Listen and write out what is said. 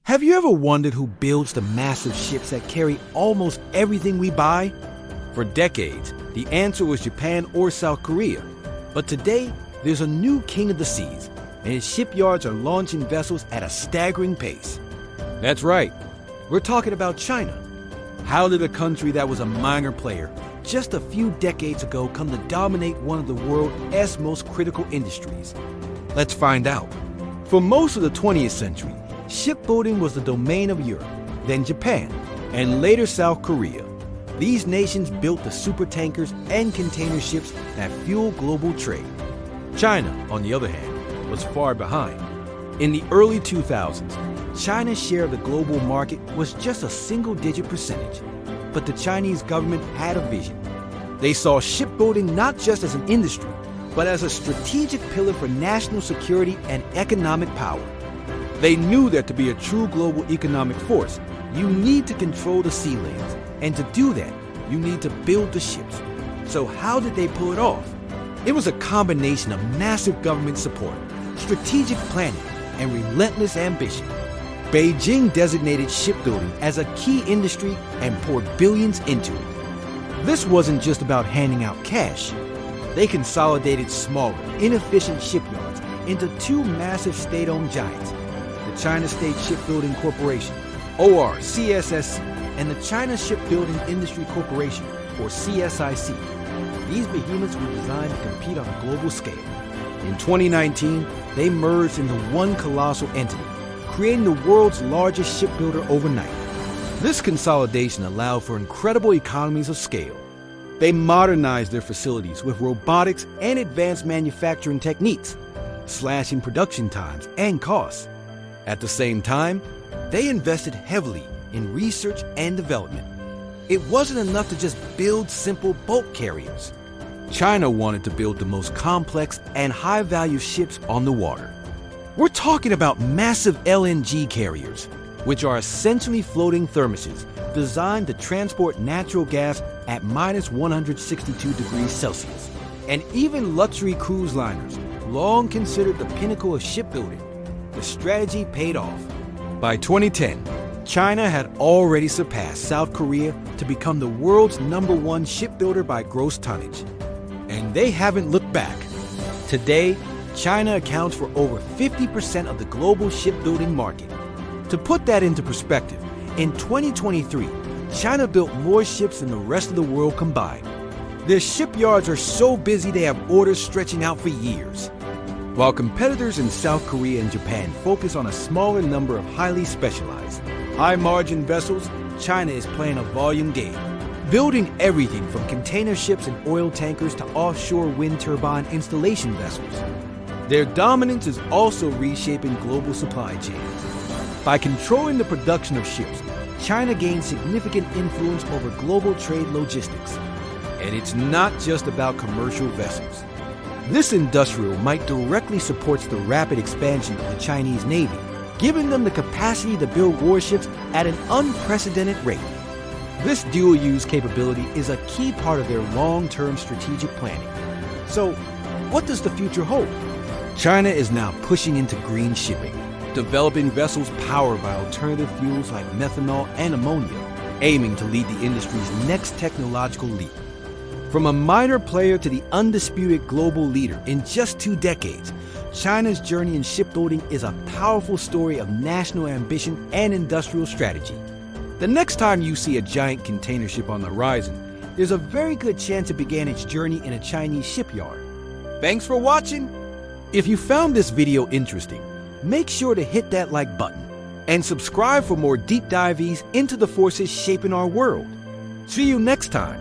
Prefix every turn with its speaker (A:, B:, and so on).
A: Have you ever wondered who builds the massive ships that carry almost everything we buy? For decades, the answer was Japan or South Korea. But today, there's a new king of the seas, and his shipyards are launching vessels at a staggering pace. That's right, we're talking about China. How did a country that was a minor player just a few decades ago come to dominate one of the world's most critical industries? Let's find out. For most of the 20th century, shipbuilding was the domain of Europe, then Japan, and later South Korea. These nations built the supertankers and container ships that fuel global trade. China, on the other hand, was far behind. In the early 2000s, China's share of the global market was just a single-digit percentage. But the Chinese government had a vision. They saw shipbuilding not just as an industry, but as a strategic pillar for national security and economic power. They knew that to be a true global economic force, you need to control the sea lanes, and to do that, you need to build the ships. So how did they pull it off? It was a combination of massive government support, strategic planning, and relentless ambition. Beijing designated shipbuilding as a key industry and poured billions into it. This wasn't just about handing out cash. They consolidated smaller, inefficient shipyards into two massive state-owned giants, the China State Shipbuilding Corporation, or CSSC, and the China Shipbuilding Industry Corporation, or CSIC. These behemoths were designed to compete on a global scale. In 2019, they merged into one colossal entity, creating the world's largest shipbuilder overnight. This consolidation allowed for incredible economies of scale. They modernized their facilities with robotics and advanced manufacturing techniques, slashing production times and costs. At the same time, they invested heavily in research and development. It wasn't enough to just build simple bulk carriers. China wanted to build the most complex and high-value ships on the water. We're talking about massive LNG carriers, which are essentially floating thermoses designed to transport natural gas at minus 162 degrees Celsius. And even luxury cruise liners, long considered the pinnacle of shipbuilding, the strategy paid off. By 2010, China had already surpassed South Korea to become the world's #1 shipbuilder by gross tonnage. And they haven't looked back. Today, China accounts for over 50% of the global shipbuilding market. To put that into perspective, in 2023, China built more ships than the rest of the world combined. Their shipyards are so busy they have orders stretching out for years. While competitors in South Korea and Japan focus on a smaller number of highly specialized, high-margin vessels, China is playing a volume game, building everything from container ships and oil tankers to offshore wind turbine installation vessels. Their dominance is also reshaping global supply chains. By controlling the production of ships, China gains significant influence over global trade logistics. And it's not just about commercial vessels. This industrial might directly supports the rapid expansion of the Chinese Navy, giving them the capacity to build warships at an unprecedented rate. This dual-use capability is a key part of their long-term strategic planning. So, what does the future hold? China is now pushing into green shipping, developing vessels powered by alternative fuels like methanol and ammonia, aiming to lead the industry's next technological leap. From a minor player to the undisputed global leader in just 2 decades, China's journey in shipbuilding is a powerful story of national ambition and industrial strategy. The next time you see a giant container ship on the horizon, there's a very good chance it began its journey in a Chinese shipyard. Thanks for watching! If you found this video interesting, make sure to hit that like button and subscribe for more deep dives into the forces shaping our world. See you next time!